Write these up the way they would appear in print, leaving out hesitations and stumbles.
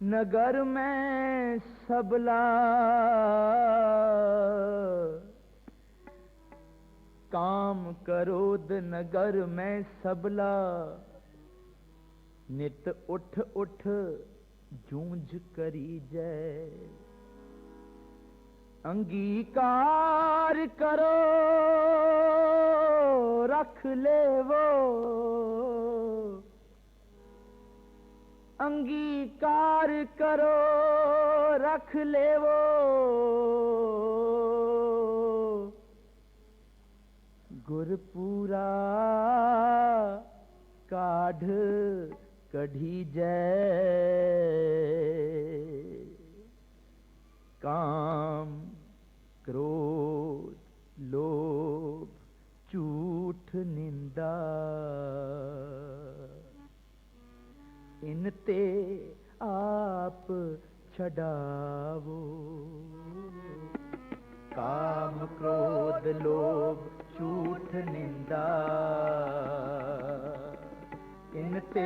नगर में सबला काम करोद नगर में सबला नित उठ उठ जूझ करी जय अंगीकार करो रख ले वो अंगीकार करो रख ले वो गुरपूरा काढ़ कढ़ी जय काम क्रोध लोभ झूठ निंदा इनते आप छड़ावो काम क्रोध लोभ झूठ निंदा इनते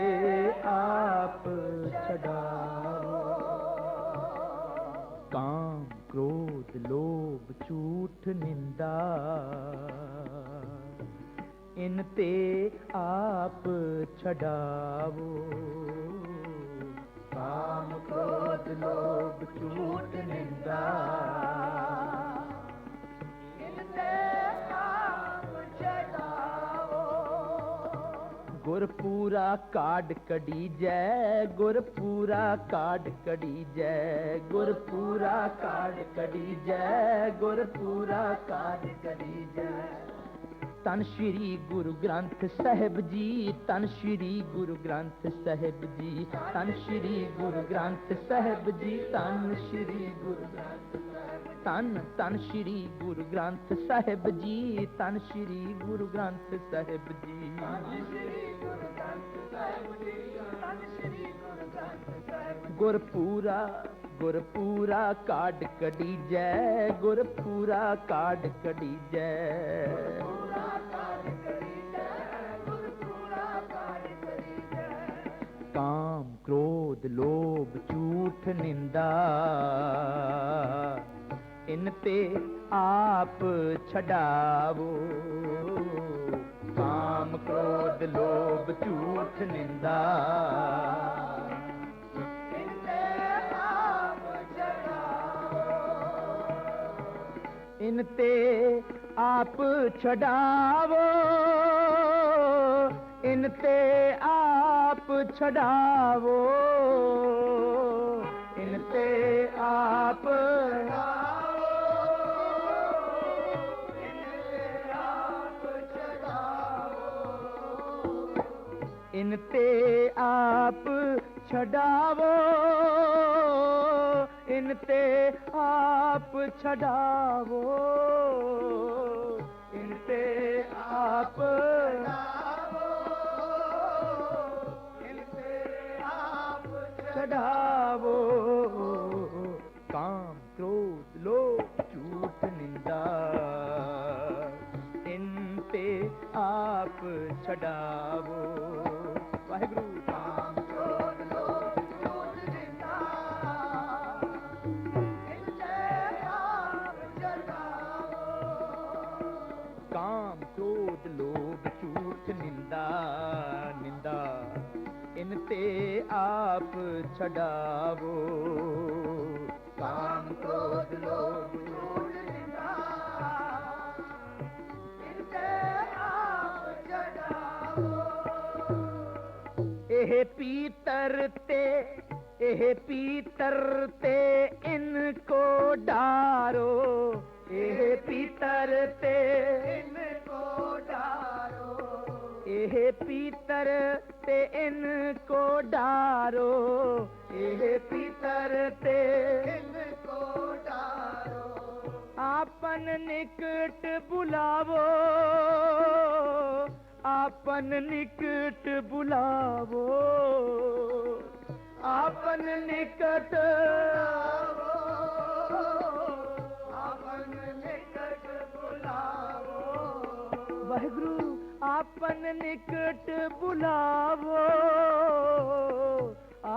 आप छड़ावो काम क्रोध लोभ झूठ निंदा इनते आप छड़ावो काम क्रोध लोभ झूठ निंदा इनते आप छड़ावो गुरपूरा काढ़ कढ़ी जय गुरपूरा काढ़ कढ़ी जय गुरपूरा काढ़ कढ़ी जय गुरपूरा काढ़ कढ़ी जय तन श्री गुरु ग्रंथ साहिब जी तन श्री गुरु ग्रंथ साहिब जी तन श्री गुरु ग्रंथ साहिब जी तन श्री गुरु तन श्री गुरु ग्रंथ साहिब जी तन श्री गुरु ग्रंथ साहिब जी गुरपूरा गुरपूरा काढ़ कढ़ी जय गुरपूरा काढ़ कढ़ी जय काम क्रोध लोभ झूठ निंदा इनते आप छड़ावो काम क्रोध लोभ झूठ निंदा इनते आप छड़ावो इनते आप छड़ावो इनते आप इनते आप छड़ावो इनते आप छड़ावो इनते आप छड़ावो काम क्रोध लोभ झूठ निंदा इनते आप छड़ावो वाहिगुरु काम क्रोध लोभ झूठ निंदा इनते आप छड़ावो काम क्रोध लोभ झूठ निंदा निंदा इनते आप छड़ावो काम क्रोध लोभ झूठ निंदा इनते आप छड़ावो एह पीतर ते इनको डारो एह पीतर ते इनको डारो एह पीतर ते इनको डारो एह पीतर ते इनको डारो आपन निकट बुलावो आपन निकट बुलावो आपन निकट आपन निकट बुलावो वाहिगुरु आपन निकट बुलावो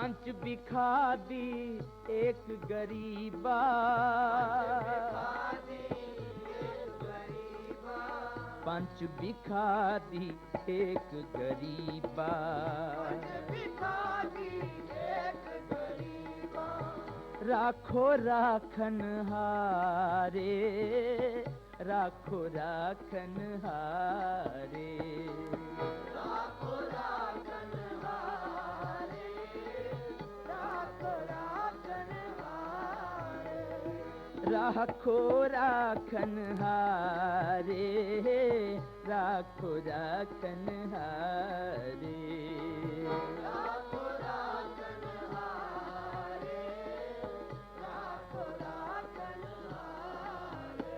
पांच बिखा दी एक गरीबा, पंच बिखा दी एक गरीबा, राखो राखन हारे, राखो राखन हारे, राखो राखन हारे, राखो राखन हारे, राखो राखन हारे, राखो राखन हारे, राखो राखन हारे, राखो राखन हारे।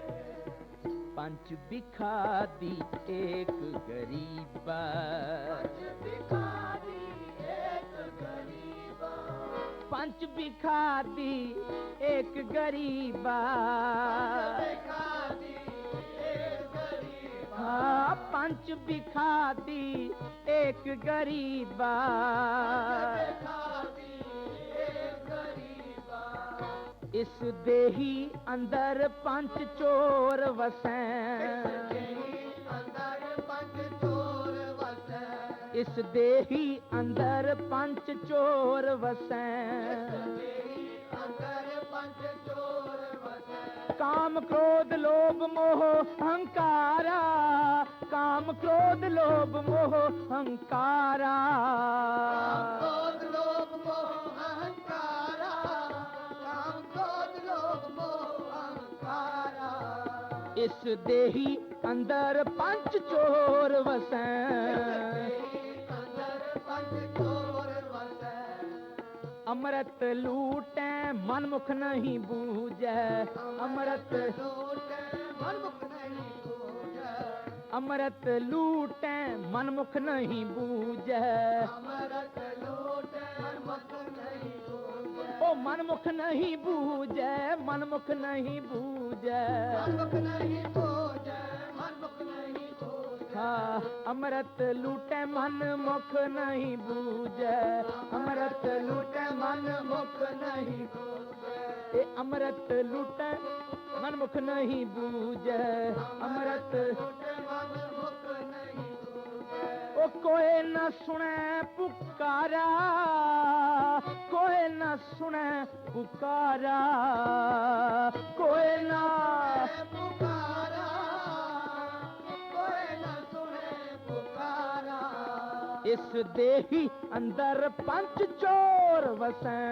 पंच बिखा दी एक गरीबा, पंच बिखा दी एक गरीबा, हाँ पंच बिखा दी एक गरीबा, इस देही अंदर पंच चोर वसैं, इस देही अंदर पंच चोर वसैं, काम क्रोध लोभ मोह अहंकारा, काम क्रोध लोभ मोह अहंकारा, काम क्रोध लोभ मोह अहंकारा, काम क्रोध लोभ मोह अहंकारा, इस देही अंदर पंच चोर वसैं, अमृत लूटे मन मुख नहीं बूझे, अमृत लूटे मन मुख नहीं बूझे, अमृत लूटे मन मुख नहीं बूझे, अमृत लूटे मन मुख नहीं बूझे, ओ मन मुख नहीं बूझे, मन मुख नहीं बूझे, मन मुख नहीं बूझे, मन मुख नहीं बूझे, हाँ अमृत लूटे मन मुख नहीं बूझे, अमृत लूटे मन मुख नहीं बूझे, ए अमृत लूटे मन मुख नहीं बूझे, अमृत लूटे मन मुख नहीं बूझे, ओ कोई न सुने पुकारा, कोई न सुने पुकारा, कोई न पुकारा, कोई न सुने पुकारा, इस देही अंदर पंच चोर वसैं,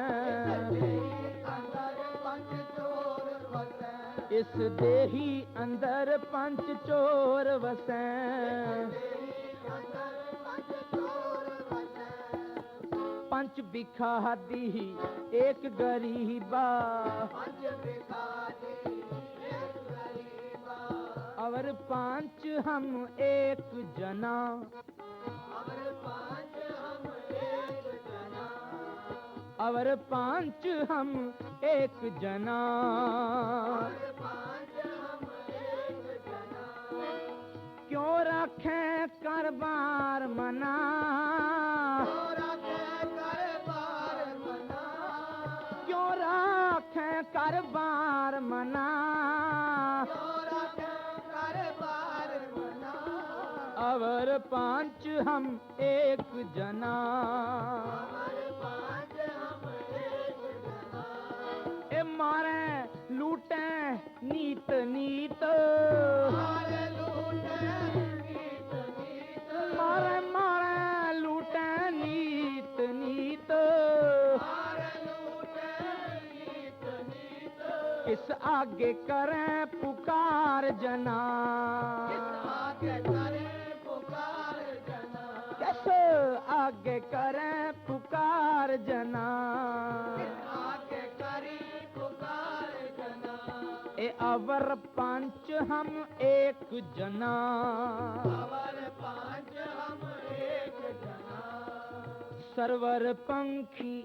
इस देही अंदर पंच चोर वसैं, पंच बिखा दी एक गरीबा, और पांच हम एक जना, और पांच हम एक जना, क्यों रखें करबार मना, क्यों रखें करबार मना, और पांच हम एक जना, ए मारे लूटे नीत नीत, मारे मारे लूटे नीत नीत, किस आगे करें पुकार जना, किस आगे करें पुकार जना, ए अवर पांच हम एक जना, सरवर पंखी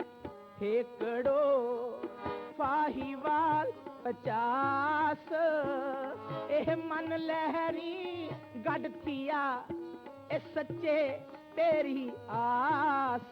हेकड़ो फाहीवाल 50, एह मन लहरी गढ़ थिया ए सच्चे तेरी आस,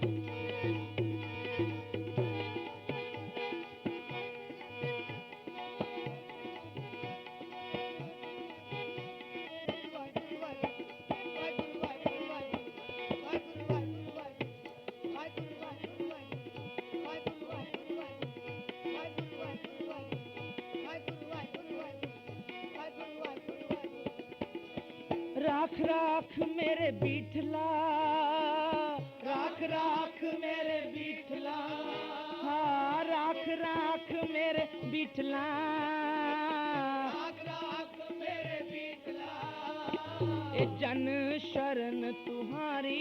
राख राख मेरे बीठला, राख राख मेरे बीठला, हाँ राख राख मेरे बीठला, राख राख मेरे बीठला। ए जन शरण तुम्हारी,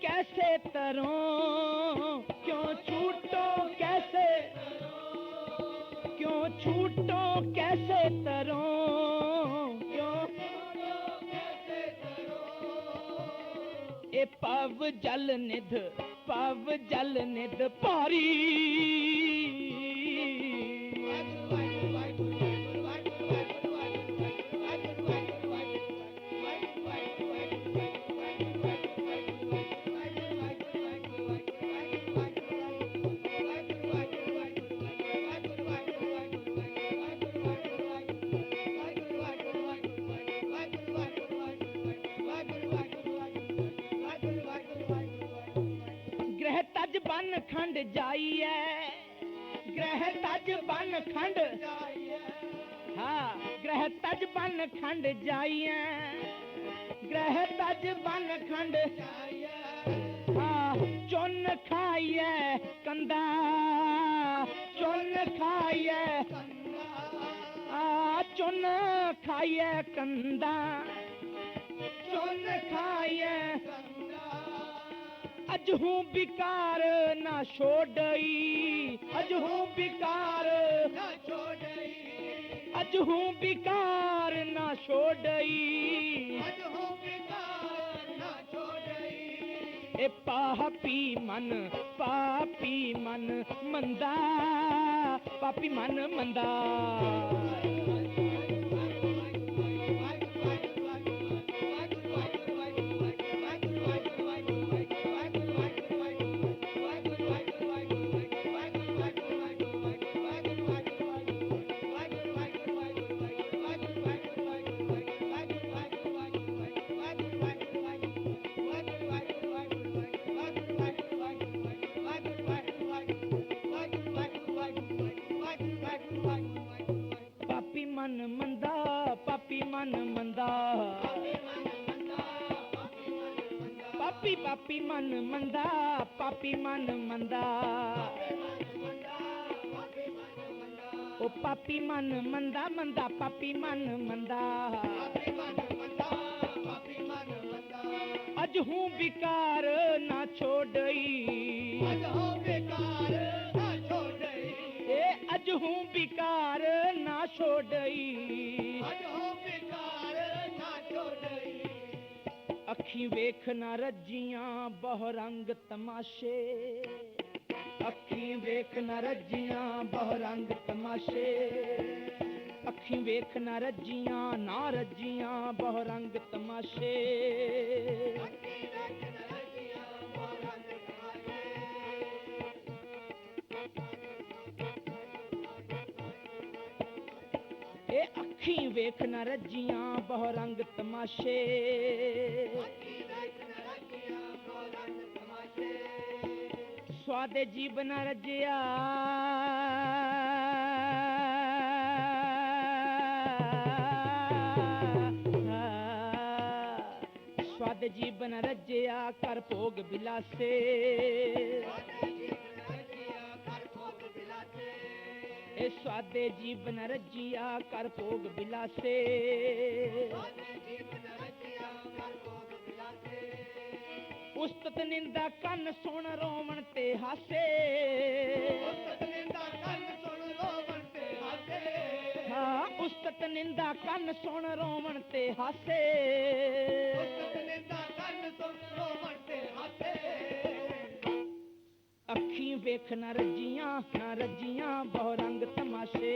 कैसे तरों, क्यों छूटो कैसे, क्यों छूटो कैसे तरों, क्यों कैसे तरों। ए पव जल निध, पव जल निध पारी, बन खंड जाइए, ग्रह तज बन खंड, हाँ ग्रह तज बन खंड जाइए, ग्रह तज बन खंड, हाँ चुन खाइए कंदा, चुन खाइए, चुन खाइए कंदा, चुन खाइए। अज हूँ बिकार ना छोड़ई, अज हूँ बिकार ना छोड़ई, अज हूँ बिकार ना छोड़ई, अज हूँ बिकार ना छोड़ई। ए पापी मन मंदा, पापी मन मंदा। मन मंदा, पापी मन मंदा, पापी पापी मन मंदा, पापी मन मंदा, ओ पापी मन मंदा मंदा, पापी मन मंदा। अज हूँ बिकार ना छोड़ई, अज हूँ बिकार ना छोड़ई, ए अज हूँ बिकार ना छोड़ई, अज हूँ बिकार ना छोड़ई। अखी वेख ना रजियां बहु रंग तमाशे, अखी वेख ना रजियां बहु रंग तमाशे, अखी वेख ना रजियां ना रजियां बहु रंग तमाशे। ए अखी वेख न रजियां बहु रंग तमाशे, स्वादे जीव न रजिया, स्वादे जीव न रजिया कर भोग बिलासे, ए स्वादे जीवन रजिया कर भोग बिलासे। उस्तत निंदा कन सुन रोमन ते हासे, हाँ उस्तत निंदा कन सुन रोमन ते हासे, अखी वेख न रजियां बहु रंग तमाशे,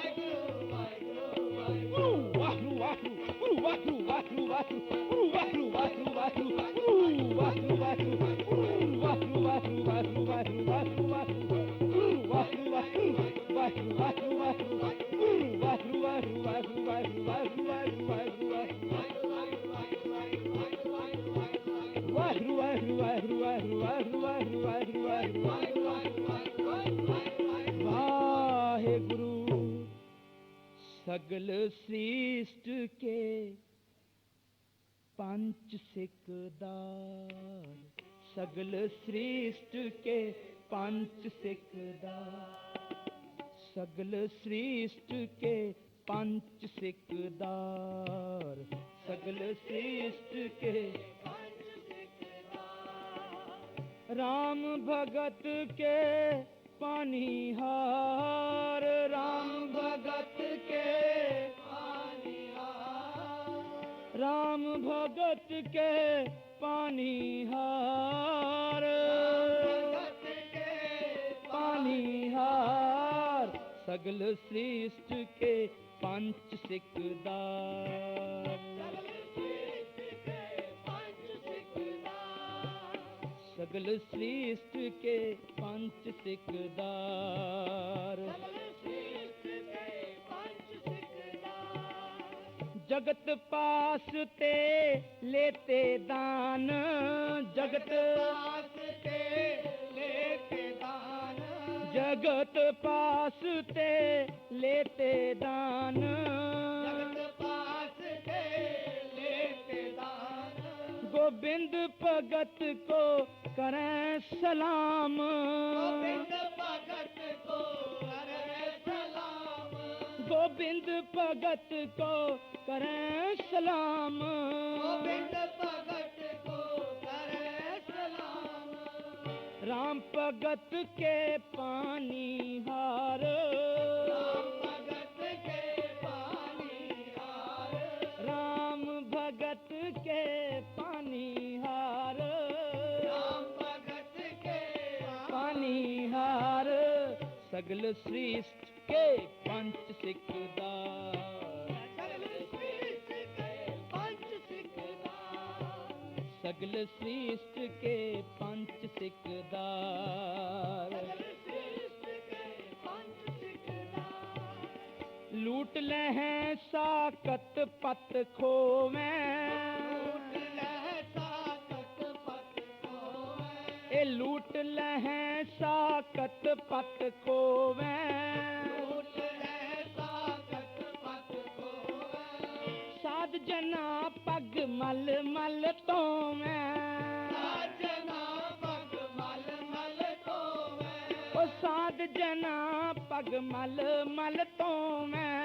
सगल श्रेष्ठ के पंच सिकदार, सगल श्रेष्ठ के पंच सिकदार, सगल श्रेष्ठ के पंच सिकदार, सगल श्रेष्ठ के पंच सिकदार। राम भगत के पानिहार, राम भगत के पानिहार, राम भगत के पानिहार, भगत के पानिहार, सगल श्रेष्ठ के पंच सिकदार, सगल श्रेष्ठ के पंच सिकदार। जगत पास ते लेते दान, जगत पास ते लेते दान, जगत पास ते लेते दान, जगत पास ते लेते दान। गोविंद भगत को करें सलाम, गोविंद भगत को करें सलाम, गोविंद भगत को करें सलाम, गोविंद भगत को करें सलाम। राम भगत के पानिहार, राम भगत के पानिहार, राम भगत के पानिहार, राम भगत के पानिहार, सगल श्रेष्ठ के पंच सिकदार, सगल श्रेष्ठ के पंच सिकदार। लूट ले हैं साकत पत खोवें, लूट ले साकत पत खोवें, ए लूट ले हैं साकत पत खोवें, लूट ले साकत पत खोवें। साध जना पग मल मल तो मैं, साध जना पग मल मल तो मैं, ओ साध जना पग मल मल तो मैं,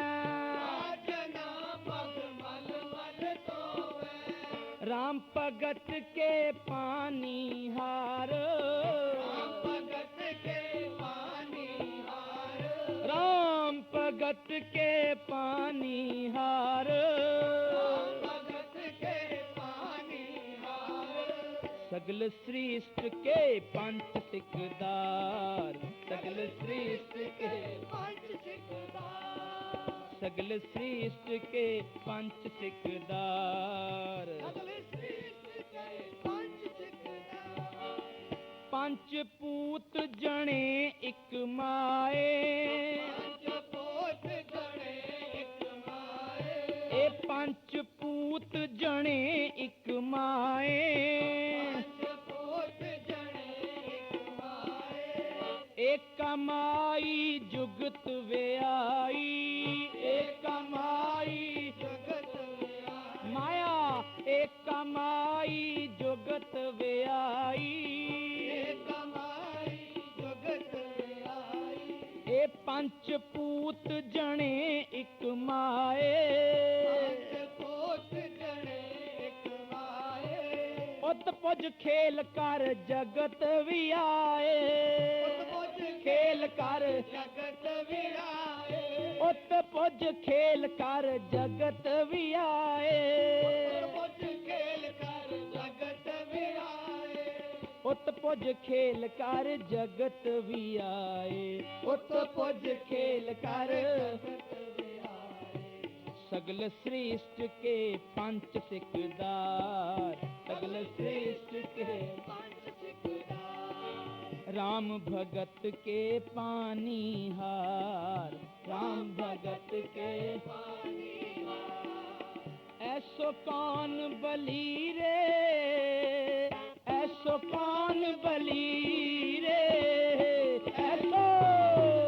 साध जना पग मल मल तो मैं। राम भगत के पानिहार, राम भगत के पानिहार, राम भगत के पानिहार, सगल श्रेष्ठ के पंच सिकदार, सगल श्रेष्ठ के पंच सिकदार, सगल श्रेष्ठ के पंच सिकदार, सगल श्रेष्ठ के पंच सिकदार। पंच पूत जने एक माए, पंच पूत जने एक माए, ए पंच पूत जने एक माए, एक कमाई जुगत व्याई, एक कमाई जुगत व्याई, माया एक कमाई जुगत व्याई, एक कमाई जुगत व्याई। ए पंच पूत जने एक माए, पंच पूत जने एक माए, उत पुज खेल कर जगत भी आए, खेल कर जगत भी आए, उत पुज खेल कर जगत भी आए, उत पुज खेल कर जगत भी आए, उत पुज खेल कर जगत भी आए, उत पुज खेल कर सगल श्रेष्ठ के पंच सिकदार, सगल श्रेष्ठ के पंच सिकदार। राम भगत के पानी हार, राम भगत के पानी हार। ऐसो कौन बली रे, ऐसो कौन बली रे, ऐसो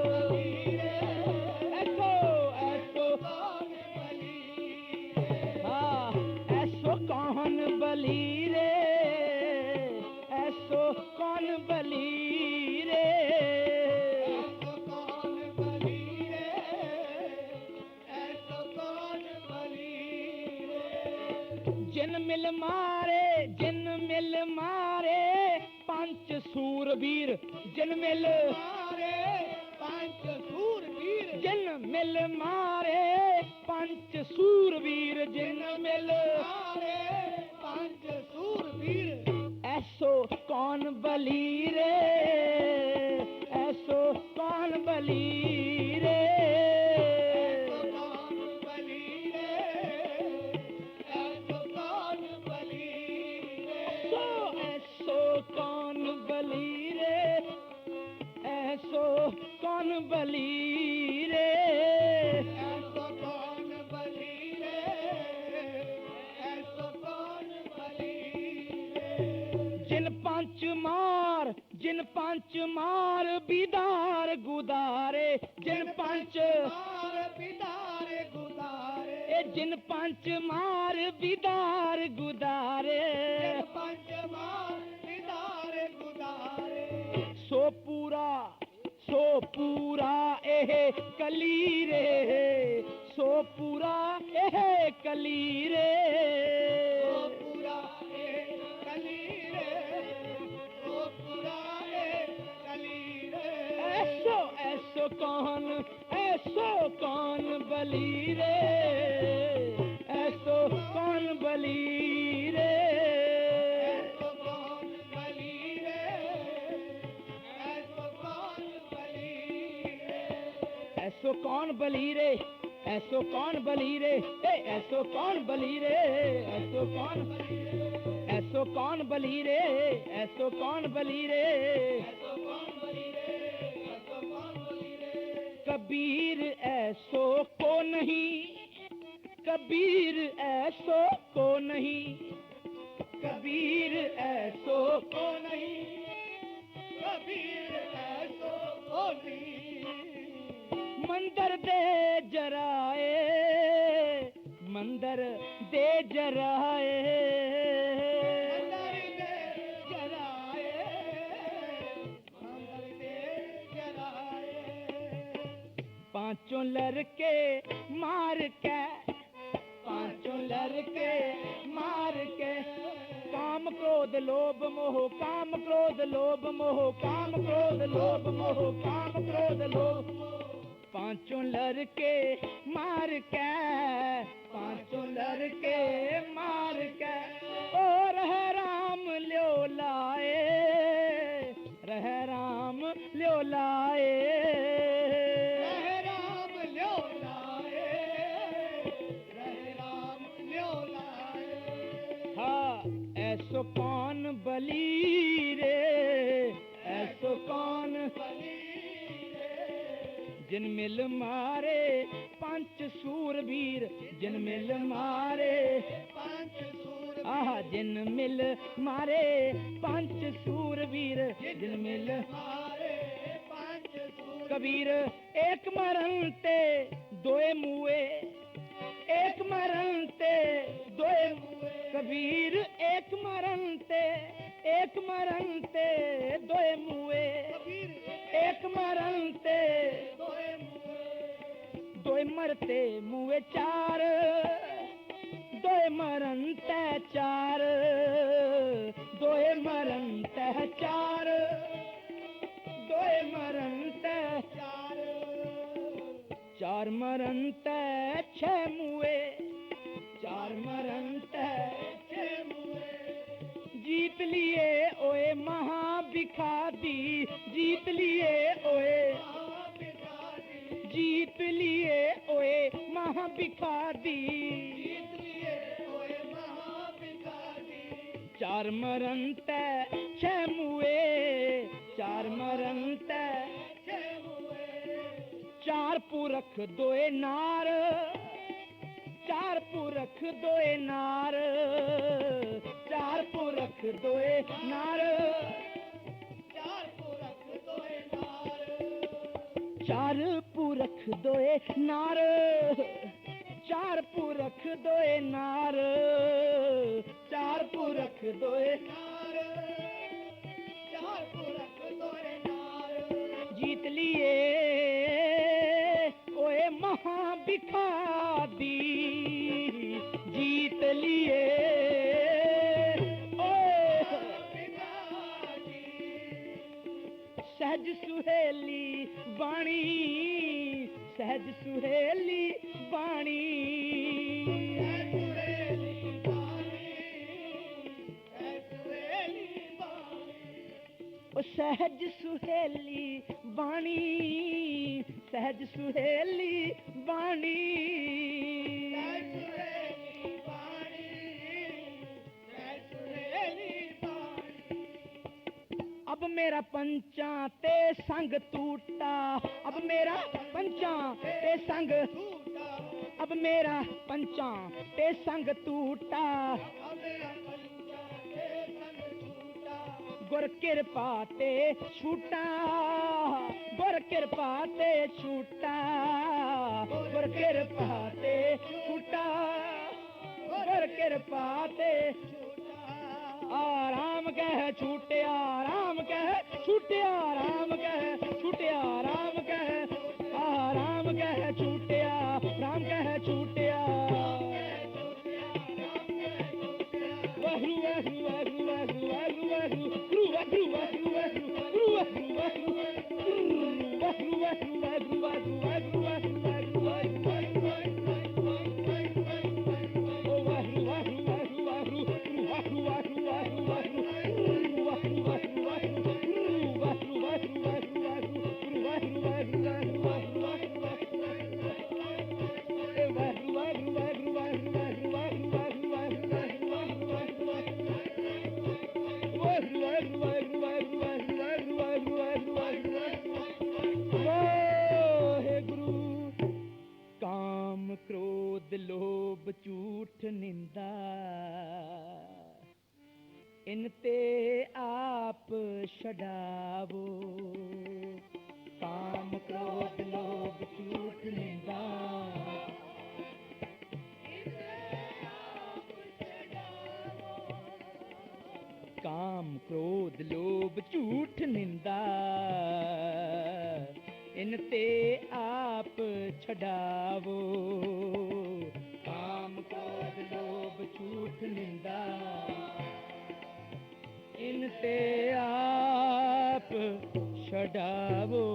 बली रे, ऐसो ऐसो कौन बली रे। हाँ, ऐसो कौन बली रे, ऐसो कौन बली रे, ऐसो कौन बली रे, ऐसो कौन बली रे। जिन मिल मारे, जिन मिल मारे पंच सूरवीर, जिन मिल मारे पंच सूरवीर, जिन मिल मारे पंच सूरवीर, जिन मिल मारे पंच सूरवीर। ऐसो कौन बली रे, ऐसो कौन बली रे, ऐसो कौन बली रे, ऐसो कौन बली रे। ऐसो कौन बली रे, ऐसो कौन बली रे, ऐसो कौन बली रे, ऐसो कौन बली रे। जिन पंच मार, जिन पंच मार बिदार गुदारे, जिन पंच मार बिदार गुदारे, जिन पंच मार बिदार गुदारे, जिन पंच मार बिदार गुदारे। सो पूरा एह कली रे, सो पूरा एह कली रे, सो पूरा एह कली रे, सो पूरा एह कली रे। ऐसो ऐसो कौन बली रे, ऐसो कौन बली रे, ऐसो कौन बली रे, ऐसो कौन बली रे। ऐसो कौन बली रे, ऐसो कौन बली रे, ऐसो कौन बली रे, ऐसो कौन बली रे, ऐसो कौन बली रे, ऐसो कौन बली रे, ऐसो कौन बली रे, ऐसो कौन बली रे। कबीर ऐसो को नहीं, कबीर ऐसो को नहीं, कबीर ऐसो को नहीं, कबीर ऐसो को नहीं। मंदिर दे जराए, मंदिर दे जराए, मंदिर दे जराए, मंदिर दे जराए। पांचों लड़के मार के, पांचों लड़के मार के, काम क्रोध लोभ मोह, काम क्रोध लोभ मोह, काम क्रोध लोभ मोह, काम क्रोध लोभ। पांचों लड़के मार के, पांचों लड़के मार के, और रह राम ल्यो लाए, रह राम ल्यो लाए, रह राम ल्यो लाए, रह राम ल्यो लाए। हाँ, ऐसो कौन बली रे, ऐसो कौन बली रे। जिन मिल मारे पंच सूरवीर, जिन मिल मारे पंच सूरवीर, आहा जिन मिल मारे पंच सूरवीर, जिन मिल मारे पंच सूरवीर। कबीर एक मरण ते दोए मुए, एक मरण ते दोए मुए। कबीर एक मरण ते, एक मरण ते दोए मुए, एक मरण ते दोए मुए। दोए मरते मुए चार, दोए मरण ते चार, दोए मरण ते चार, दोए मरण ते चार। चार मरण ते छह मुए, चार मरण ते छह मुए। जीत लिए ओए महावीर, बिखा दी जीत लिए ओए, जीत लिए ओए महा बिखा दी, चार मरण तै छह मुए, चार मरण तै चार पुरख दोए नार, चार पुरख दोए नार, चार पुरख दोए नार, चार पुरख दोए नार, चार पुरख दोए नार, चार पुरख दोए नार, चार पुरख दोए नार, जीत लिए ओए महा बिखा दी, जीत लिए सहज सुहेली बाणी, सहज सुहेली बाणी, सहज सुहेली बाणी, सहज सुहेली बाणी, अब मेरा पंचा ते संग टूटा, अब मेरा पंचा ते संग, अब मेरा पंचा ते संग टूटा, गुर कृपा ते छूटा, गुर कृपा ते छूटा, गुर कृपा ते छूटा, गुर कृपा ते आराम कह छूटे, आराम कह छूटे, आराम कह छूटे, आराम कह, आराम कह छूटे, राम कह छूटे, वहु वहु वहु वहु वहु वहु वहु वहु वहु वहु वहु वहु वहु क्रोध लोभ झूठ निंदा इनते आप छड़ावो, काम क्रोध लोभ झूठ निंदा काम क्रोध लोभ झूठ निंदा इनते आप छड़ावो, काम क्रोध लोभ झूठ निंदा इनते आप छड़ावो।